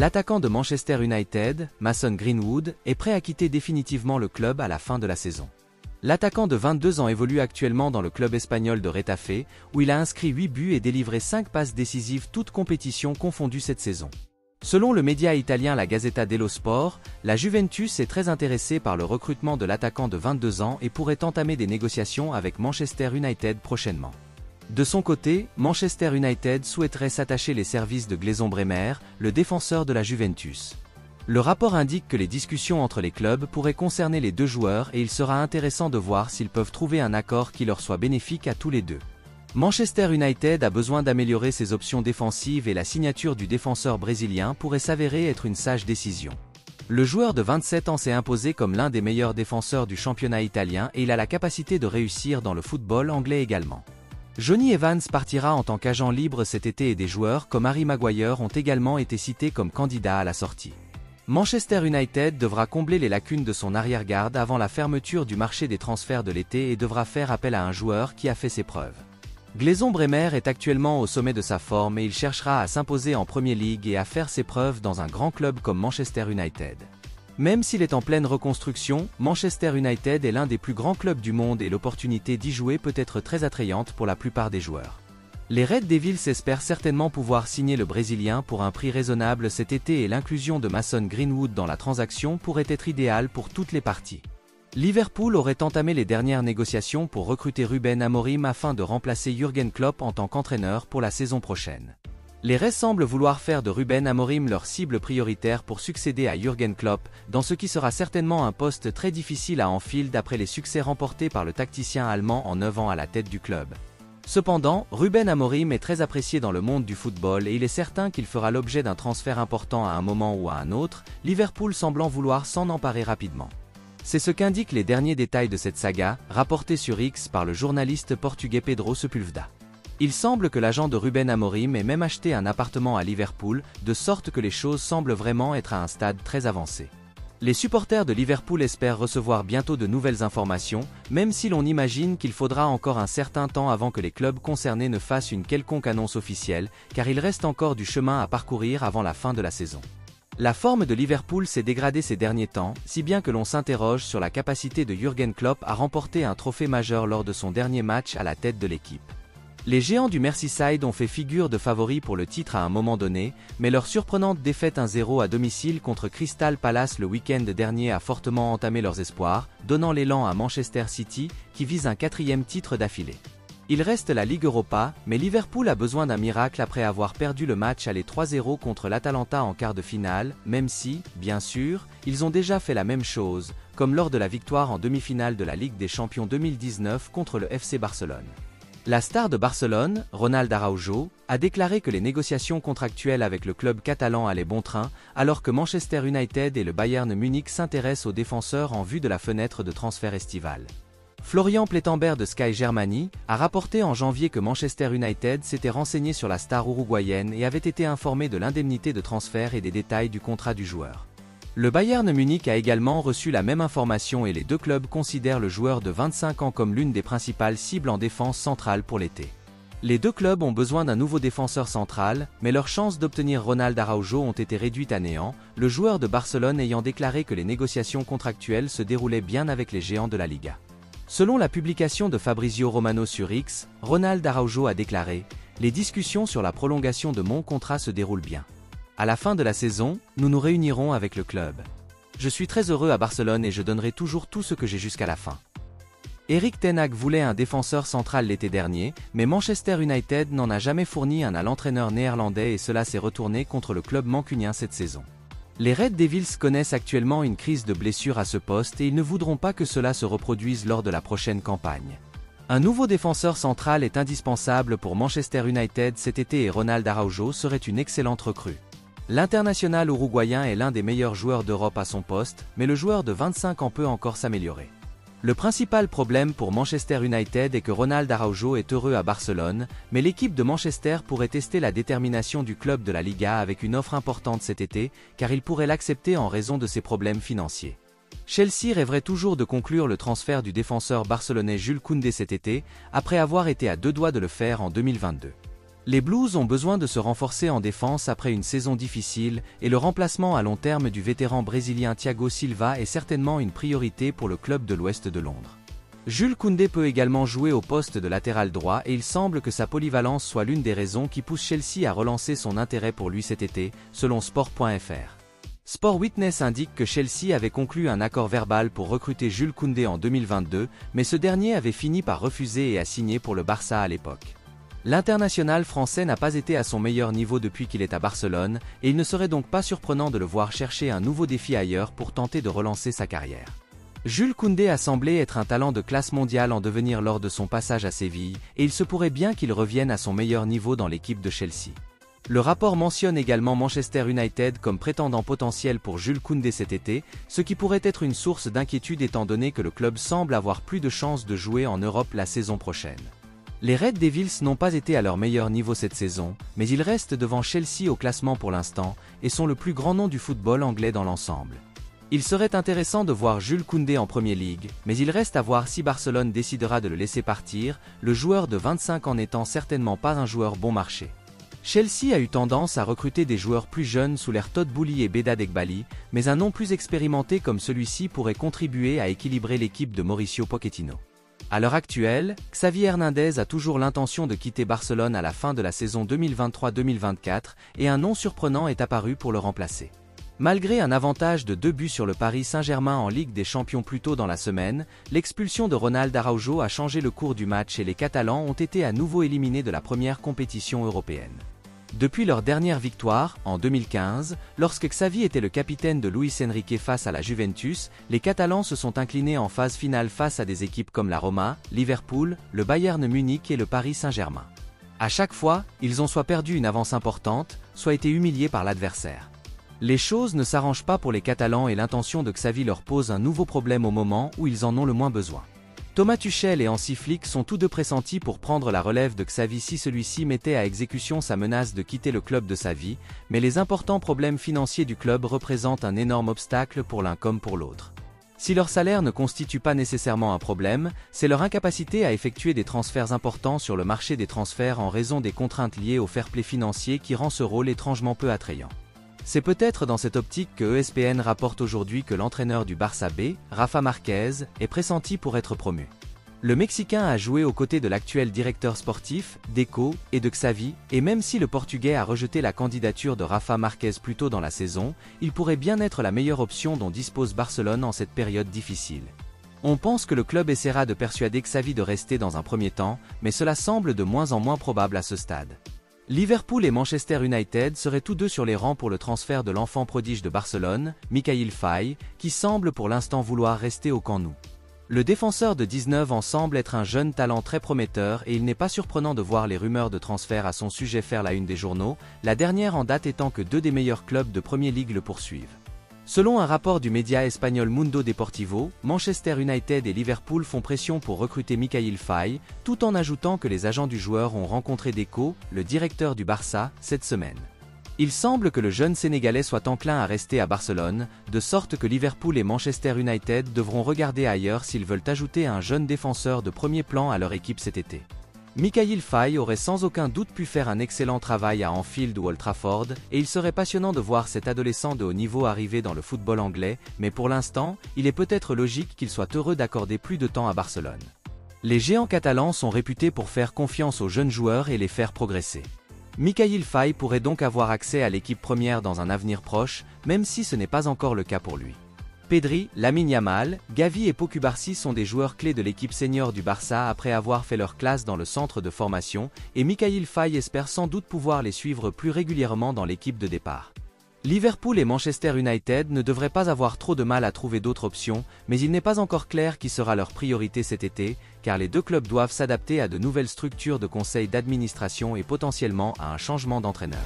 L'attaquant de Manchester United, Mason Greenwood, est prêt à quitter définitivement le club à la fin de la saison. L'attaquant de 22 ans évolue actuellement dans le club espagnol de Retafe, où il a inscrit 8 buts et délivré 5 passes décisives toutes compétitions confondues cette saison. Selon le média italien la Gazzetta dello Sport, la Juventus est très intéressée par le recrutement de l'attaquant de 22 ans et pourrait entamer des négociations avec Manchester United prochainement. De son côté, Manchester United souhaiterait s'attacher les services de Gleison Bremer, le défenseur de la Juventus. Le rapport indique que les discussions entre les clubs pourraient concerner les deux joueurs et il sera intéressant de voir s'ils peuvent trouver un accord qui leur soit bénéfique à tous les deux. Manchester United a besoin d'améliorer ses options défensives et la signature du défenseur brésilien pourrait s'avérer être une sage décision. Le joueur de 27 ans s'est imposé comme l'un des meilleurs défenseurs du championnat italien et il a la capacité de réussir dans le football anglais également. Johnny Evans partira en tant qu'agent libre cet été et des joueurs comme Harry Maguire ont également été cités comme candidats à la sortie. Manchester United devra combler les lacunes de son arrière-garde avant la fermeture du marché des transferts de l'été et devra faire appel à un joueur qui a fait ses preuves. Gleison Bremer est actuellement au sommet de sa forme et il cherchera à s'imposer en Premier League et à faire ses preuves dans un grand club comme Manchester United. Même s'il est en pleine reconstruction, Manchester United est l'un des plus grands clubs du monde et l'opportunité d'y jouer peut être très attrayante pour la plupart des joueurs. Les Red Devils espèrent certainement pouvoir signer le Brésilien pour un prix raisonnable cet été et l'inclusion de Mason Greenwood dans la transaction pourrait être idéale pour toutes les parties. Liverpool aurait entamé les dernières négociations pour recruter Ruben Amorim afin de remplacer Jürgen Klopp en tant qu'entraîneur pour la saison prochaine. Les Reds semblent vouloir faire de Ruben Amorim leur cible prioritaire pour succéder à Jürgen Klopp, dans ce qui sera certainement un poste très difficile à Anfield après les succès remportés par le tacticien allemand en 9 ans à la tête du club. Cependant, Ruben Amorim est très apprécié dans le monde du football et il est certain qu'il fera l'objet d'un transfert important à un moment ou à un autre, Liverpool semblant vouloir s'en emparer rapidement. C'est ce qu'indiquent les derniers détails de cette saga, rapportés sur X par le journaliste portugais Pedro Sepúlveda. Il semble que l'agent de Ruben Amorim ait même acheté un appartement à Liverpool, de sorte que les choses semblent vraiment être à un stade très avancé. Les supporters de Liverpool espèrent recevoir bientôt de nouvelles informations, même si l'on imagine qu'il faudra encore un certain temps avant que les clubs concernés ne fassent une quelconque annonce officielle, car il reste encore du chemin à parcourir avant la fin de la saison. La forme de Liverpool s'est dégradée ces derniers temps, si bien que l'on s'interroge sur la capacité de Jürgen Klopp à remporter un trophée majeur lors de son dernier match à la tête de l'équipe. Les géants du Merseyside ont fait figure de favoris pour le titre à un moment donné, mais leur surprenante défaite 1-0 à domicile contre Crystal Palace le week-end dernier a fortement entamé leurs espoirs, donnant l'élan à Manchester City, qui vise un 4e titre d'affilée. Il reste la Ligue Europa, mais Liverpool a besoin d'un miracle après avoir perdu le match aller 3-0 contre l'Atalanta en quart de finale, même si, bien sûr, ils ont déjà fait la même chose, comme lors de la victoire en demi-finale de la Ligue des Champions 2019 contre le FC Barcelone. La star de Barcelone, Ronald Araujo, a déclaré que les négociations contractuelles avec le club catalan allaient bon train, alors que Manchester United et le Bayern Munich s'intéressent aux défenseurs en vue de la fenêtre de transfert estivale. Florian Plettenberg de Sky Germany a rapporté en janvier que Manchester United s'était renseigné sur la star uruguayenne et avait été informé de l'indemnité de transfert et des détails du contrat du joueur. Le Bayern Munich a également reçu la même information et les deux clubs considèrent le joueur de 25 ans comme l'une des principales cibles en défense centrale pour l'été. Les deux clubs ont besoin d'un nouveau défenseur central, mais leurs chances d'obtenir Ronald Araujo ont été réduites à néant, le joueur de Barcelone ayant déclaré que les négociations contractuelles se déroulaient bien avec les géants de la Liga. Selon la publication de Fabrizio Romano sur X, Ronald Araujo a déclaré « Les discussions sur la prolongation de mon contrat se déroulent bien. À la fin de la saison, nous nous réunirons avec le club. Je suis très heureux à Barcelone et je donnerai toujours tout ce que j'ai jusqu'à la fin. » Erik ten Hag voulait un défenseur central l'été dernier, mais Manchester United n'en a jamais fourni un à l'entraîneur néerlandais et cela s'est retourné contre le club mancunien cette saison. Les Red Devils connaissent actuellement une crise de blessures à ce poste et ils ne voudront pas que cela se reproduise lors de la prochaine campagne. Un nouveau défenseur central est indispensable pour Manchester United cet été et Ronald Araujo serait une excellente recrue. L'international uruguayen est l'un des meilleurs joueurs d'Europe à son poste, mais le joueur de 25 ans peut encore s'améliorer. Le principal problème pour Manchester United est que Ronald Araujo est heureux à Barcelone, mais l'équipe de Manchester pourrait tester la détermination du club de la Liga avec une offre importante cet été, car il pourrait l'accepter en raison de ses problèmes financiers. Chelsea rêverait toujours de conclure le transfert du défenseur barcelonais Jules Koundé cet été, après avoir été à deux doigts de le faire en 2022. Les Blues ont besoin de se renforcer en défense après une saison difficile et le remplacement à long terme du vétéran brésilien Thiago Silva est certainement une priorité pour le club de l'Ouest de Londres. Jules Koundé peut également jouer au poste de latéral droit et il semble que sa polyvalence soit l'une des raisons qui pousse Chelsea à relancer son intérêt pour lui cet été, selon Sport.fr. Sport Witness indique que Chelsea avait conclu un accord verbal pour recruter Jules Koundé en 2022, mais ce dernier avait fini par refuser et a signé pour le Barça à l'époque. L'international français n'a pas été à son meilleur niveau depuis qu'il est à Barcelone, et il ne serait donc pas surprenant de le voir chercher un nouveau défi ailleurs pour tenter de relancer sa carrière. Jules Koundé a semblé être un talent de classe mondiale en devenir lors de son passage à Séville, et il se pourrait bien qu'il revienne à son meilleur niveau dans l'équipe de Chelsea. Le rapport mentionne également Manchester United comme prétendant potentiel pour Jules Koundé cet été, ce qui pourrait être une source d'inquiétude étant donné que le club semble avoir plus de chances de jouer en Europe la saison prochaine. Les Red Devils n'ont pas été à leur meilleur niveau cette saison, mais ils restent devant Chelsea au classement pour l'instant, et sont le plus grand nom du football anglais dans l'ensemble. Il serait intéressant de voir Jules Koundé en Premier League, mais il reste à voir si Barcelone décidera de le laisser partir, le joueur de 25 ans n'étant certainement pas un joueur bon marché. Chelsea a eu tendance à recruter des joueurs plus jeunes sous l'ère Todd Boehly et Behdad Eghbali, mais un nom plus expérimenté comme celui-ci pourrait contribuer à équilibrer l'équipe de Mauricio Pochettino. À l'heure actuelle, Xavi Hernandez a toujours l'intention de quitter Barcelone à la fin de la saison 2023-2024 et un nom surprenant est apparu pour le remplacer. Malgré un avantage de 2 buts sur le Paris Saint-Germain en Ligue des Champions plus tôt dans la semaine, l'expulsion de Ronald Araujo a changé le cours du match et les Catalans ont été à nouveau éliminés de la première compétition européenne. Depuis leur dernière victoire, en 2015, lorsque Xavi était le capitaine de Luis Enrique face à la Juventus, les Catalans se sont inclinés en phase finale face à des équipes comme la Roma, Liverpool, le Bayern Munich et le Paris Saint-Germain. À chaque fois, ils ont soit perdu une avance importante, soit été humiliés par l'adversaire. Les choses ne s'arrangent pas pour les Catalans et l'intention de Xavi leur pose un nouveau problème au moment où ils en ont le moins besoin. Thomas Tuchel et Hansi Flick sont tous deux pressentis pour prendre la relève de Xavi si celui-ci mettait à exécution sa menace de quitter le club de sa vie, mais les importants problèmes financiers du club représentent un énorme obstacle pour l'un comme pour l'autre. Si leur salaire ne constitue pas nécessairement un problème, c'est leur incapacité à effectuer des transferts importants sur le marché des transferts en raison des contraintes liées au fair-play financier qui rend ce rôle étrangement peu attrayant. C'est peut-être dans cette optique que ESPN rapporte aujourd'hui que l'entraîneur du Barça B, Rafa Marquez, est pressenti pour être promu. Le Mexicain a joué aux côtés de l'actuel directeur sportif, Deco, et de Xavi, et même si le Portugais a rejeté la candidature de Rafa Marquez plus tôt dans la saison, il pourrait bien être la meilleure option dont dispose Barcelone en cette période difficile. On pense que le club essaiera de persuader Xavi de rester dans un premier temps, mais cela semble de moins en moins probable à ce stade. Liverpool et Manchester United seraient tous deux sur les rangs pour le transfert de l'enfant prodige de Barcelone, Mikayil Faye, qui semble pour l'instant vouloir rester au Camp Nou. Le défenseur de 19 ans semble être un jeune talent très prometteur et il n'est pas surprenant de voir les rumeurs de transfert à son sujet faire la une des journaux, la dernière en date étant que 2 des meilleurs clubs de Premier League le poursuivent. Selon un rapport du média espagnol Mundo Deportivo, Manchester United et Liverpool font pression pour recruter Mikayil Faye, tout en ajoutant que les agents du joueur ont rencontré Deco, le directeur du Barça, cette semaine. Il semble que le jeune Sénégalais soit enclin à rester à Barcelone, de sorte que Liverpool et Manchester United devront regarder ailleurs s'ils veulent ajouter un jeune défenseur de premier plan à leur équipe cet été. Mikayil Faye aurait sans aucun doute pu faire un excellent travail à Anfield ou Old Trafford, et il serait passionnant de voir cet adolescent de haut niveau arriver dans le football anglais, mais pour l'instant, il est peut-être logique qu'il soit heureux d'accorder plus de temps à Barcelone. Les géants catalans sont réputés pour faire confiance aux jeunes joueurs et les faire progresser. Mikayil Faye pourrait donc avoir accès à l'équipe première dans un avenir proche, même si ce n'est pas encore le cas pour lui. Pedri, Lamine Yamal, Gavi et Pau Cubarsí sont des joueurs clés de l'équipe senior du Barça après avoir fait leur classe dans le centre de formation, et Mikayil Faye espère sans doute pouvoir les suivre plus régulièrement dans l'équipe de départ. Liverpool et Manchester United ne devraient pas avoir trop de mal à trouver d'autres options, mais il n'est pas encore clair qui sera leur priorité cet été, car les deux clubs doivent s'adapter à de nouvelles structures de conseil d'administration et potentiellement à un changement d'entraîneur.